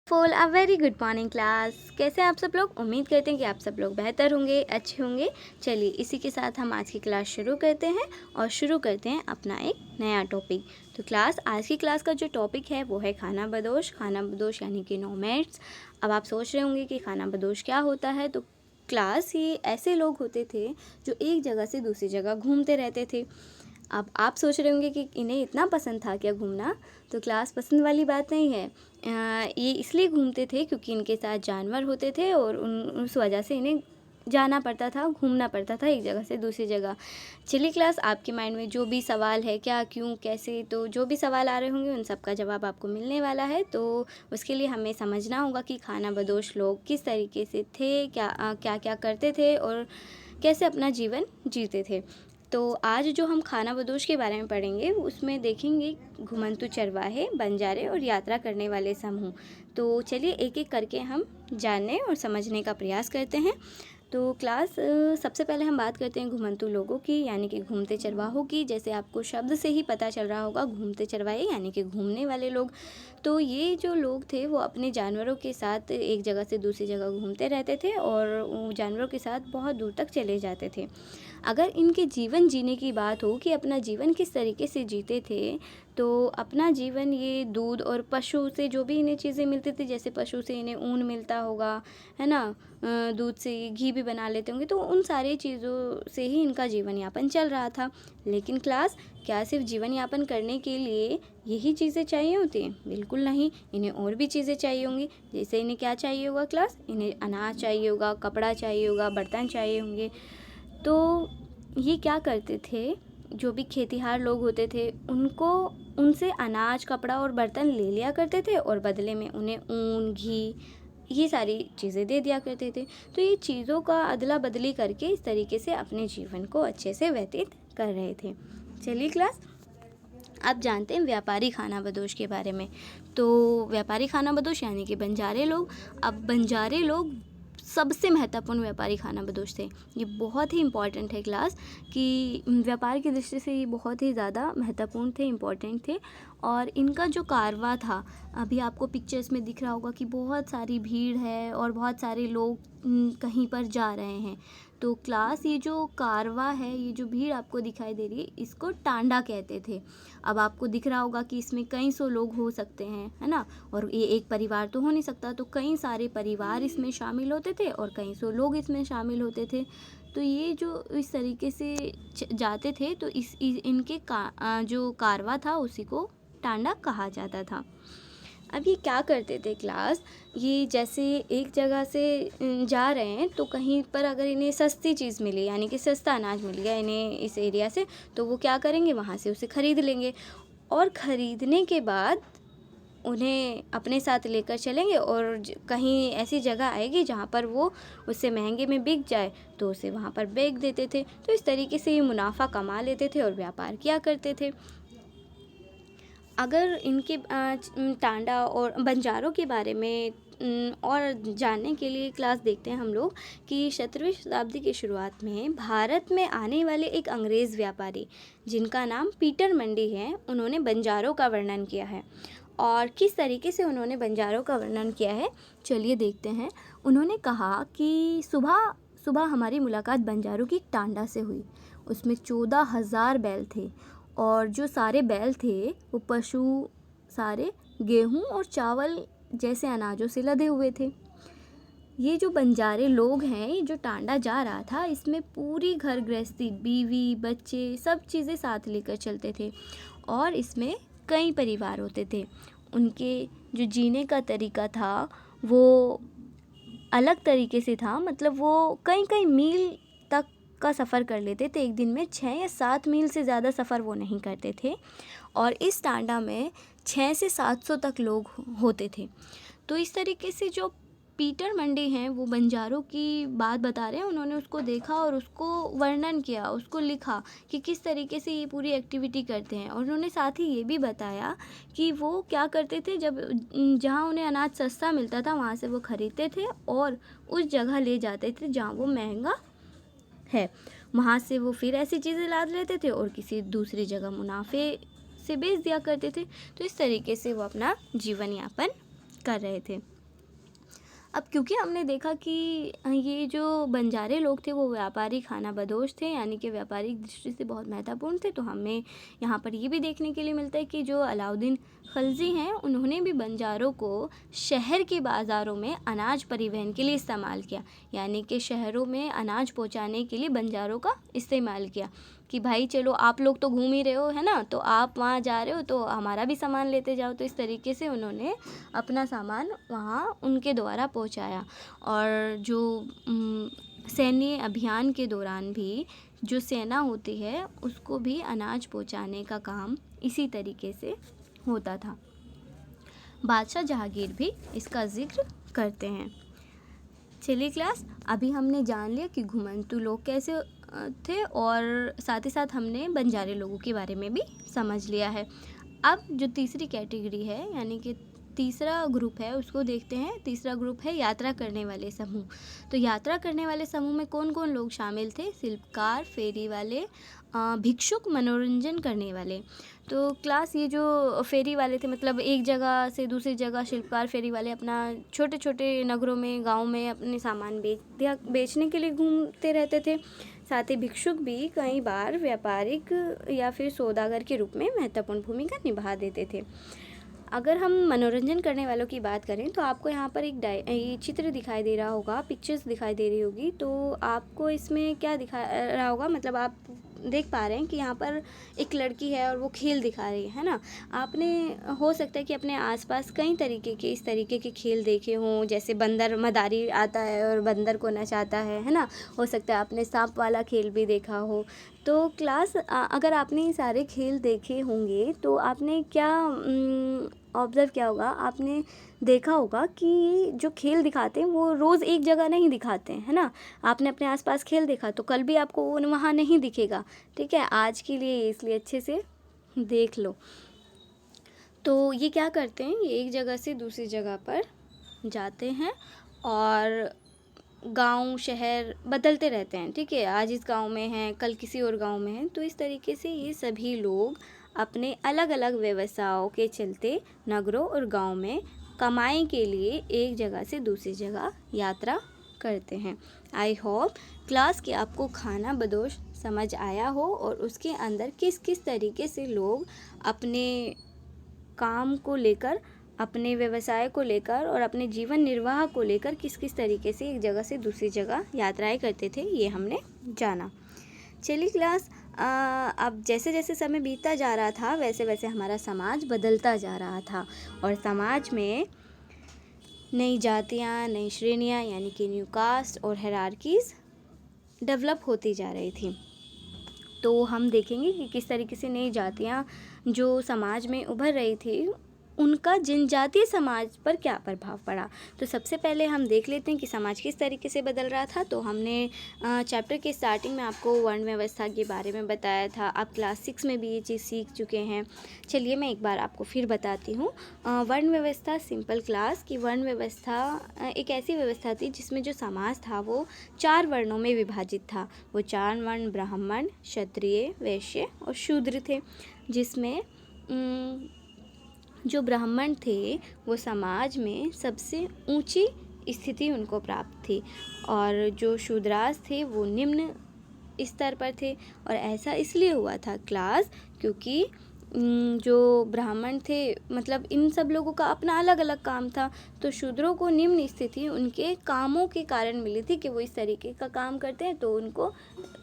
Fall a very good morning class. कैसे हैं आप सब लोग? उम्मीद करते हैं कि आप सब लोग बेहतर होंगे, अच्छे होंगे। चलिए इसी के साथ हम आज की क्लास शुरू करते हैं और शुरू करते हैं अपना एक नया टॉपिक। तो क्लास आज की क्लास का जो टॉपिक है वो है खानाबदोश। खानाबदोश यानी कि नोमैड्स। अब आप सोच रहे होंगे कि खानाबदोश क्या होता है। तो क्लास ये ऐसे लोग होते थे जो एक जगह से दूसरी जगह घूमते रहते थे। अब आप सोच रहे होंगे कि इन्हें इतना पसंद था क्या घूमना। तो क्लास पसंद वाली बात नहीं है। ये इसलिए घूमते थे क्योंकि इनके साथ जानवर होते थे और उस वजह से इन्हें जाना पड़ता था, घूमना पड़ता था एक जगह से दूसरी जगह। चलिए क्लास, आपके माइंड में जो भी सवाल है, क्या, क्यों, कैसे, तो जो भी सवाल आ रहे होंगे उन सब का जवाब आपको मिलने वाला है। तो उसके लिए हमें समझना होगा कि खानाबदोश लोग किस तरीके से थे, क्या क्या करते थे और कैसे अपना जीवन जीते थे। तो आज जो हम खानाबदोश के बारे में पढ़ेंगे उसमें देखेंगे घुमंतू चरवाहे, बंजारे और यात्रा करने वाले समूह। तो चलिए एक एक करके हम जानने और समझने का प्रयास करते हैं। तो क्लास सबसे पहले हम बात करते हैं घुमंतू लोगों की, यानी कि घूमते चरवाहों की। जैसे आपको शब्द से ही पता चल रहा होगा, घूमते चरवाहे यानी कि घूमने वाले लोग। तो ये जो लोग थे वो अपने जानवरों के साथ एक जगह से दूसरी जगह घूमते रहते थे और जानवरों के साथ बहुत दूर तक चले जाते थे। अगर इनके जीवन जीने की बात हो कि अपना जीवन किस तरीके से जीते थे, तो अपना जीवन ये दूध और पशु से जो भी इन्हें चीज़ें मिलती थी, जैसे पशु से इन्हें ऊन मिलता होगा, है ना, दूध से ये घी भी बना लेते होंगे, तो उन सारी चीज़ों से ही इनका जीवन यापन चल रहा था। लेकिन क्लास, क्या सिर्फ जीवन यापन करने के लिए यही चीज़ें चाहिए होती हैं? बिल्कुल नहीं, इन्हें और भी चीज़ें चाहिए होंगी। जैसे इन्हें क्या चाहिए होगा क्लास? इन्हें अनाज चाहिए होगा, कपड़ा चाहिए होगा, बर्तन चाहिए होंगे। तो ये क्या करते थे, जो भी खेतिहार लोग होते थे उनसे अनाज, कपड़ा और बर्तन ले लिया करते थे और बदले में उन्हें ऊन, घी, ये सारी चीज़ें दे दिया करते थे। तो ये चीज़ों का अदला बदली करके इस तरीके से अपने जीवन को अच्छे से व्यतीत कर रहे थे। चलिए क्लास, आप जानते हैं व्यापारी खानाबदोश के बारे में। तो व्यापारी खानाबदोश यानी कि बंजारे लोग। अब बंजारे लोग सबसे महत्वपूर्ण व्यापारी खानाबदोश थे। ये बहुत ही इम्पॉर्टेंट है क्लास, कि व्यापार की दृष्टि से ये बहुत ही ज़्यादा महत्वपूर्ण थे, इम्पॉर्टेंट थे। और इनका जो कारवा था, अभी आपको पिक्चर्स में दिख रहा होगा कि बहुत सारी भीड़ है और बहुत सारे लोग कहीं पर जा रहे हैं। तो क्लास, ये जो कारवा है, ये जो भीड़ आपको दिखाई दे रही है, इसको टांडा कहते थे। अब आपको दिख रहा होगा कि इसमें कई सौ लोग हो सकते हैं, है ना, और ये एक परिवार तो हो नहीं सकता, तो कई सारे परिवार इसमें शामिल होते थे और कई सौ लोग इसमें शामिल होते थे। तो ये जो इस तरीके से जाते थे, तो इनके जो कारवा था उसी को टांडा कहा जाता था। अब ये क्या करते थे क्लास, ये जैसे एक जगह से जा रहे हैं, तो कहीं पर अगर इन्हें सस्ती चीज़ मिली, यानी कि सस्ता अनाज मिल गया इन्हें इस एरिया से, तो वो क्या करेंगे, वहाँ से उसे ख़रीद लेंगे और ख़रीदने के बाद उन्हें अपने साथ लेकर चलेंगे और कहीं ऐसी जगह आएगी जहाँ पर वो उससे महंगे में बिक जाए, तो उसे वहाँ पर बेच देते थे। तो इस तरीके से ये मुनाफा कमा लेते थे और व्यापार किया करते थे। अगर इनके टांडा और बंजारों के बारे में और जानने के लिए क्लास देखते हैं हम लोग कि 17वीं शताब्दी की शुरुआत में भारत में आने वाले एक अंग्रेज़ व्यापारी, जिनका नाम पीटर मंडी है, उन्होंने बंजारों का वर्णन किया है। और किस तरीके से उन्होंने बंजारों का वर्णन किया है, चलिए देखते हैं। उन्होंने कहा कि सुबह सुबह हमारी मुलाकात बंजारों की टांडा से हुई। उसमें 14,000 बैल थे और जो सारे बैल थे वो पशु सारे गेहूं और चावल जैसे अनाजों से लदे हुए थे। ये जो बंजारे लोग हैं, ये जो टांडा जा रहा था, इसमें पूरी घर गृहस्थी, बीवी, बच्चे, सब चीज़ें साथ लेकर चलते थे और इसमें कई परिवार होते थे। उनके जो जीने का तरीका था वो अलग तरीके से था, मतलब वो कई कई मील तक का सफ़र कर लेते थे। एक दिन में 6 या 7 मील से ज़्यादा सफ़र वो नहीं करते थे और इस टांडा में 6 से 700 तक लोग होते थे। तो इस तरीके से जो पीटर मंडी हैं वो बंजारों की बात बता रहे हैं। उन्होंने उसको देखा और उसको वर्णन किया, उसको लिखा कि किस तरीके से ये पूरी एक्टिविटी करते हैं। और उन्होंने साथ ही ये भी बताया कि वो क्या करते थे, जब जहाँ उन्हें अनाज सस्ता मिलता था वहाँ से वो ख़रीदते थे और उस जगह ले जाते थे जहाँ वो महंगा है, वहाँ से वो फिर ऐसी चीज़ें लाद लेते थे और किसी दूसरी जगह मुनाफे से बेच दिया करते थे। तो इस तरीके से वो अपना जीवन यापन कर रहे थे। अब क्योंकि हमने देखा कि ये जो बंजारे लोग थे वो व्यापारी खानाबदोश थे, यानी कि व्यापारिक दृष्टि से बहुत महत्वपूर्ण थे, तो हमें यहाँ पर ये भी देखने के लिए मिलता है कि जो अलाउद्दीन खलजी हैं उन्होंने भी बंजारों को शहर के बाज़ारों में अनाज परिवहन के लिए इस्तेमाल किया, यानी कि शहरों में अनाज पहुँचाने के लिए बंजारों का इस्तेमाल किया कि भाई चलो आप लोग तो घूम ही रहे हो, है ना, तो आप वहाँ जा रहे हो तो हमारा भी सामान लेते जाओ। तो इस तरीके से उन्होंने अपना सामान वहाँ उनके द्वारा पहुँचाया। और जो सैन्य अभियान के दौरान भी जो सेना होती है उसको भी अनाज पहुँचाने का काम इसी तरीके से होता था। बादशाह जहांगीर भी इसका जिक्र करते हैं। चलिए क्लास, अभी हमने जान लिया कि घुमंतू लोग कैसे थे और साथ ही साथ हमने बंजारे लोगों के बारे में भी समझ लिया है। अब जो तीसरी कैटेगरी है, यानी कि तीसरा ग्रुप है, उसको देखते हैं। तीसरा ग्रुप है यात्रा करने वाले समूह। तो यात्रा करने वाले समूह में कौन कौन लोग शामिल थे? शिल्पकार, फेरी वाले, भिक्षुक, मनोरंजन करने वाले। तो क्लास ये जो फेरी वाले थे, मतलब एक जगह से दूसरी जगह शिल्पकार, फेरी वाले अपना छोटे छोटे नगरों में, गाँव में अपने सामान बेचने के लिए घूमते रहते थे। साथ ही भिक्षुक भी कई बार व्यापारिक या फिर सौदागर के रूप में महत्वपूर्ण भूमिका निभा देते थे। अगर हम मनोरंजन करने वालों की बात करें तो आपको यहाँ पर एक ये चित्र दिखाई दे रहा होगा, पिक्चर्स दिखाई दे रही होगी। तो आपको इसमें क्या दिखा रहा होगा, मतलब आप देख पा रहे हैं कि यहाँ पर एक लड़की है और वो खेल दिखा रही है ना। आपने हो सकता है कि अपने आसपास कई तरीके के इस तरीके के खेल देखे हों, जैसे बंदर मदारी आता है और बंदर को नचाता है ना। हो सकता है आपने सांप वाला खेल भी देखा हो। तो क्लास अगर आपने ये सारे खेल देखे होंगे तो आपने क्या ऑब्ज़र्व किया होगा, आपने देखा होगा कि जो खेल दिखाते हैं वो रोज़ एक जगह नहीं दिखाते हैं, है ना। आपने अपने आसपास खेल देखा तो कल भी आपको वो वहाँ नहीं दिखेगा, ठीक है। आज के लिए इसलिए अच्छे से देख लो। तो ये क्या करते हैं, ये एक जगह से दूसरी जगह पर जाते हैं और गांव शहर बदलते रहते हैं, ठीक है। आज इस गांव में हैं, कल किसी और गांव में हैं। तो इस तरीके से ये सभी लोग अपने अलग अलग व्यवसायों के चलते नगरों और गांव में कमाई के लिए एक जगह से दूसरी जगह यात्रा करते हैं। आई होप क्लास के आपको खानाबदोश समझ आया हो और उसके अंदर किस किस तरीके से लोग अपने काम को लेकर, अपने व्यवसाय को लेकर और अपने जीवन निर्वाह को लेकर किस किस तरीके से एक जगह से दूसरी जगह यात्राएं करते थे, ये हमने जाना। चलिए क्लास, अब जैसे जैसे समय बीतता जा रहा था वैसे वैसे हमारा समाज बदलता जा रहा था और समाज में नई जातियाँ, नई श्रेणियाँ यानी कि न्यू कास्ट और हायरार्कीज़ डेवलप होती जा रही थी। तो हम देखेंगे कि किस तरीके से नई जातियाँ जो समाज में उभर रही थी उनका जनजातीय समाज पर क्या प्रभाव पड़ा। तो सबसे पहले हम देख लेते हैं कि समाज किस तरीके से बदल रहा था। तो हमने चैप्टर के स्टार्टिंग में आपको वर्ण व्यवस्था के बारे में बताया था। आप क्लास 6 में भी ये चीज़ सीख चुके हैं। चलिए मैं एक बार आपको फिर बताती हूँ। वर्ण व्यवस्था सिंपल क्लास की वर्ण व्यवस्था एक ऐसी व्यवस्था थी जिसमें जो समाज था वो 4 वर्णों में विभाजित था। वो 4 वर्ण ब्राह्मण, क्षत्रिय, वैश्य और शूद्र थे, जिसमें जो ब्राह्मण थे वो समाज में सबसे ऊंची स्थिति उनको प्राप्त थी और जो शूद्रास थे वो निम्न स्तर पर थे। और ऐसा इसलिए हुआ था क्लास क्योंकि जो ब्राह्मण थे, मतलब इन सब लोगों का अपना अलग अलग काम था। तो शूद्रों को निम्न स्थिति उनके कामों के कारण मिली थी कि वो इस तरीके का काम करते हैं, तो उनको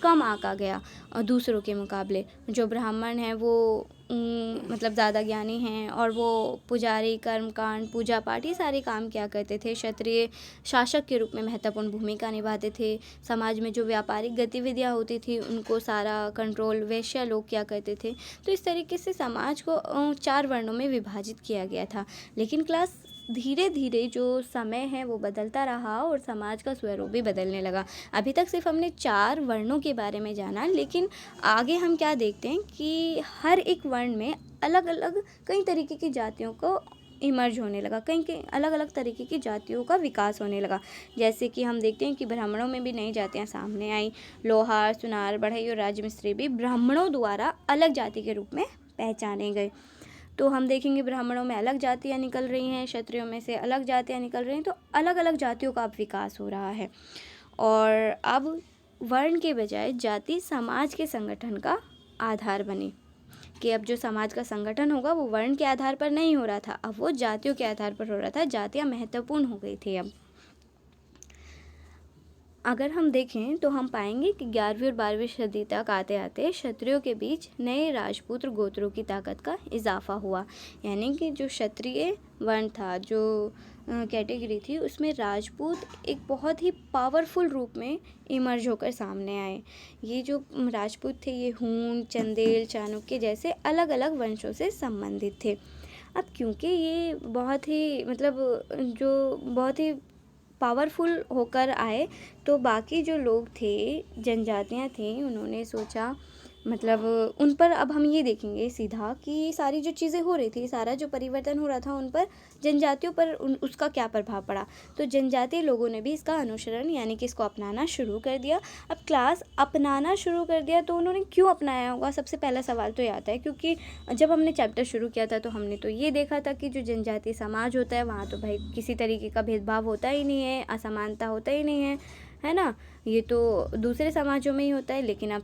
कम आंका गया और दूसरों के मुकाबले। जो ब्राह्मण हैं वो मतलब ज़्यादा ज्ञानी हैं और वो पुजारी, कर्मकांड, पूजा पाठ ये सारे काम किया करते थे। क्षत्रिय शासक के रूप में महत्वपूर्ण भूमिका निभाते थे। समाज में जो व्यापारिक गतिविधियाँ होती थी उनको सारा कंट्रोल वैश्य लोग किया करते थे। तो इस तरीके से समाज को 4 वर्णों में विभाजित किया गया था। लेकिन क्लास धीरे धीरे जो समय है वो बदलता रहा और समाज का स्वरूप भी बदलने लगा। अभी तक सिर्फ हमने 4 वर्णों के बारे में जाना, लेकिन आगे हम क्या देखते हैं कि हर एक वर्ण में अलग अलग कई तरीके की जातियों को इमर्ज होने लगा, कई अलग अलग तरीके की जातियों का विकास होने लगा। जैसे कि हम देखते हैं कि ब्राह्मणों में भी नई जातियाँ सामने आई। लोहार, सुनार, बढ़ई और राजमिस्त्री भी ब्राह्मणों द्वारा अलग जाति के रूप में पहचाने गए। तो हम देखेंगे ब्राह्मणों में अलग जातियाँ निकल रही हैं, क्षत्रियों में से अलग जातियाँ निकल रही हैं, तो अलग अलग जातियों का अब विकास हो रहा है। और अब वर्ण के बजाय जाति समाज के संगठन का आधार बनी, कि अब जो समाज का संगठन होगा वो वर्ण के आधार पर नहीं हो रहा था, अब वो जातियों के आधार पर हो रहा था। जातियाँ महत्वपूर्ण हो गई थी। अब अगर हम देखें तो हम पाएंगे कि 11वीं और 12वीं सदी तक आते आते क्षत्रियों के बीच नए राजपूत गोत्रों की ताकत का इजाफा हुआ। यानी कि जो क्षत्रिय वर्ण था, जो कैटेगरी थी, उसमें राजपूत एक बहुत ही पावरफुल रूप में इमर्ज होकर सामने आए। ये जो राजपूत थे ये हूण, चंदेल, चाणक्य जैसे अलग अलग वंशों से संबंधित थे। अब क्योंकि ये बहुत ही जो बहुत ही पावरफुल होकर आए, तो बाकी जो लोग थे, जनजातियां थीं, उन्होंने सोचा उन पर अब हम ये देखेंगे सीधा कि ये सारी जो चीज़ें हो रही थी, सारा जो परिवर्तन हो रहा था, उन पर जनजातियों पर उसका क्या प्रभाव पड़ा। तो जनजातीय लोगों ने भी इसका अनुसरण यानी कि इसको अपनाना शुरू कर दिया। अब क्लास अपनाना शुरू कर दिया तो उन्होंने क्यों अपनाया होगा, सबसे पहला सवाल तो ये आता है। क्योंकि जब हमने चैप्टर शुरू किया था तो हमने तो ये देखा था कि जो जनजातीय समाज होता है वहाँ तो भाई किसी तरीके का भेदभाव होता ही नहीं है, असमानता होता ही नहीं है ना। ये तो दूसरे समाजों में ही होता है, लेकिन अब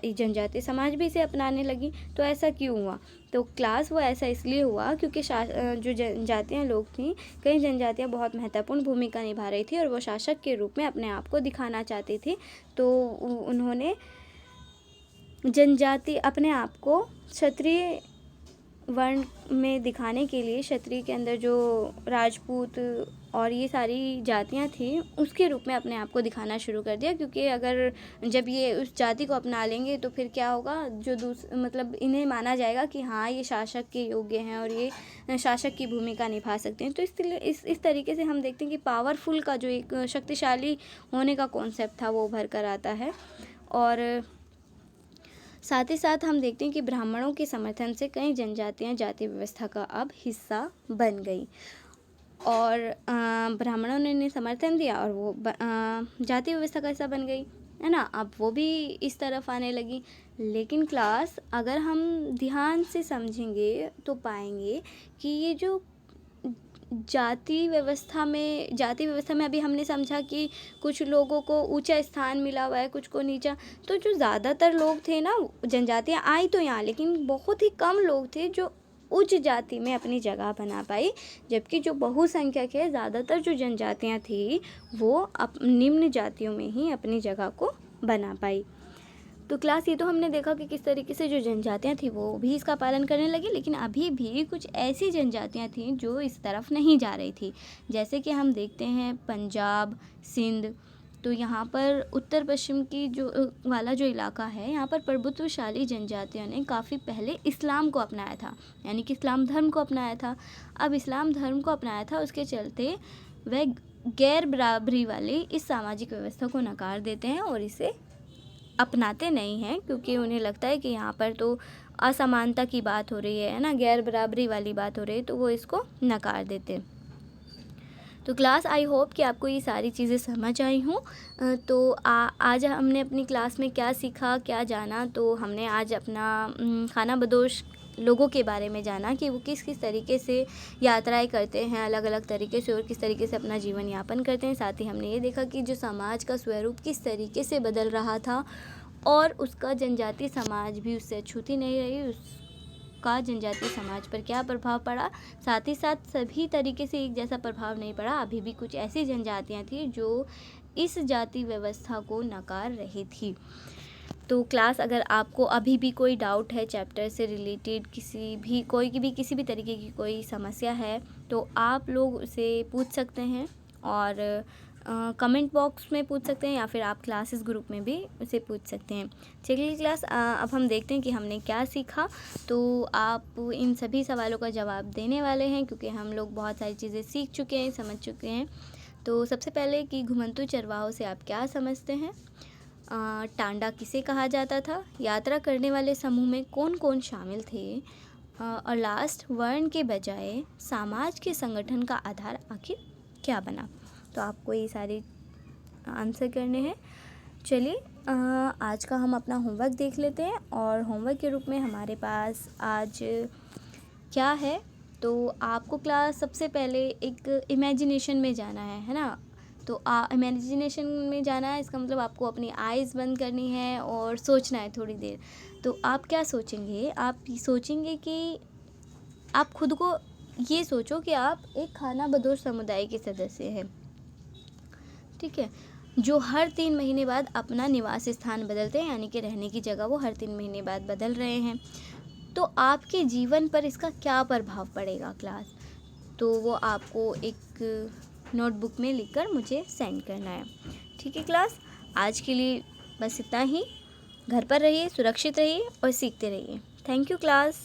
जनजातीय समाज भी इसे अपनाने लगी। तो ऐसा क्यों हुआ? तो क्लास वो ऐसा इसलिए हुआ क्योंकि जो जनजातियाँ लोग थीं, कई जनजातियाँ बहुत महत्वपूर्ण भूमिका निभा रही थी और वो शासक के रूप में अपने आप को दिखाना चाहती थी। तो उन्होंने जनजाति अपने आप को क्षत्रिय वर्ण में दिखाने के लिए क्षत्रिय के अंदर जो राजपूत और ये सारी जातियाँ थी उसके रूप में अपने आप को दिखाना शुरू कर दिया। क्योंकि अगर जब ये उस जाति को अपना लेंगे तो फिर क्या होगा, जो इन्हें माना जाएगा कि हाँ ये शासक के योग्य हैं और ये शासक की भूमिका निभा सकते हैं। तो इस तरीके से हम देखते हैं कि पावरफुल का जो एक शक्तिशाली होने का कॉन्सेप्ट था वो उभर कर आता है। और साथ ही साथ हम देखते हैं कि ब्राह्मणों के समर्थन से कई जनजातियां जाति व्यवस्था का अब हिस्सा बन गई और ब्राह्मणों ने इन्हें समर्थन दिया और वो जाति व्यवस्था का हिस्सा बन गई, है ना। अब वो भी इस तरफ आने लगी। लेकिन क्लास अगर हम ध्यान से समझेंगे तो पाएंगे कि ये जो जाति व्यवस्था में अभी हमने समझा कि कुछ लोगों को ऊंचा स्थान मिला हुआ है, कुछ को नीचा। तो जो ज़्यादातर लोग थे ना, जनजातियाँ आई तो यहाँ, लेकिन बहुत ही कम लोग थे जो उच्च जाति में अपनी जगह बना पाई। जबकि जो बहुसंख्यक है, ज़्यादातर जो जनजातियाँ थी वो निम्न जातियों में ही अपनी जगह को बना पाई। तो क्लास ये तो हमने देखा कि किस तरीके से जो जनजातियाँ थी वो भी इसका पालन करने लगी। लेकिन अभी भी कुछ ऐसी जनजातियाँ थीं जो इस तरफ नहीं जा रही थी। जैसे कि हम देखते हैं पंजाब, सिंध, तो यहाँ पर उत्तर पश्चिम की वाला जो इलाका है, यहाँ पर प्रभुत्वशाली जनजातियों ने काफ़ी पहले इस्लाम को अपनाया था, यानी कि इस्लाम धर्म को अपनाया था। अब इस्लाम धर्म को अपनाया था, उसके चलते वह गैर बराबरी वाली इस सामाजिक व्यवस्था को नकार देते हैं और इसे अपनाते नहीं हैं। क्योंकि उन्हें लगता है कि यहाँ पर तो असमानता की बात हो रही है ना, गैर बराबरी वाली बात हो रही है, तो वो इसको नकार देते। तो क्लास आई होप कि आपको ये सारी चीज़ें समझ आई हों। तो आज हमने अपनी क्लास में क्या सीखा, क्या जाना। तो हमने आज अपना खाना बदोश लोगों के बारे में जाना कि वो किस किस तरीके से यात्राएं करते हैं अलग अलग तरीके से और किस तरीके से अपना जीवन यापन करते हैं। साथ ही हमने ये देखा कि जो समाज का स्वरूप किस तरीके से बदल रहा था और उसका जनजातीय समाज भी उससे अछूती नहीं रही, उसका जनजातीय समाज पर क्या प्रभाव पड़ा। साथ ही साथ सभी तरीके से एक जैसा प्रभाव नहीं पड़ा। अभी भी कुछ ऐसी जनजातियाँ थी जो इस जाति व्यवस्था को नकार रही थी। तो क्लास अगर आपको अभी भी कोई डाउट है चैप्टर से रिलेटेड, किसी भी तरीके की कोई समस्या है तो आप लोग उसे पूछ सकते हैं और कमेंट बॉक्स में पूछ सकते हैं या फिर आप क्लासेस ग्रुप में भी उसे पूछ सकते हैं। चलिए क्लास, अब हम देखते हैं कि हमने क्या सीखा। तो आप इन सभी सवालों का जवाब देने वाले हैं क्योंकि हम लोग बहुत सारी चीज़ें सीख चुके हैं, समझ चुके हैं। तो सबसे पहले कि घुमंतू चरवाहों से आप क्या समझते हैं, टांडा किसे कहा जाता था, यात्रा करने वाले समूह में कौन कौन शामिल थे, और लास्ट वर्ण के बजाय समाज के संगठन का आधार आखिर क्या बना। तो आपको ये सारे आंसर करने हैं। चलिए आज का हम अपना होमवर्क देख लेते हैं और होमवर्क के रूप में हमारे पास आज क्या है, तो आपको क्लास सबसे पहले एक इमेजिनेशन में जाना है ना। तो इमेजिनेशन में जाना है, इसका मतलब आपको अपनी आइज़ बंद करनी है और सोचना है थोड़ी देर। तो आप क्या सोचेंगे, आप ये सोचेंगे कि आप खुद को ये सोचो कि आप एक खानाबदोश समुदाय के सदस्य हैं, ठीक है, जो हर 3 महीने बाद अपना निवास स्थान बदलते हैं, यानी कि रहने की जगह वो हर 3 महीने बाद बदल रहे हैं। तो आपके जीवन पर इसका क्या प्रभाव पड़ेगा क्लास, तो वो आपको एक नोटबुक में लिखकर मुझे सेंड करना है, ठीक है क्लास। आज के लिए बस इतना ही। घर पर रहिए, सुरक्षित रहिए और सीखते रहिए। Thank you class.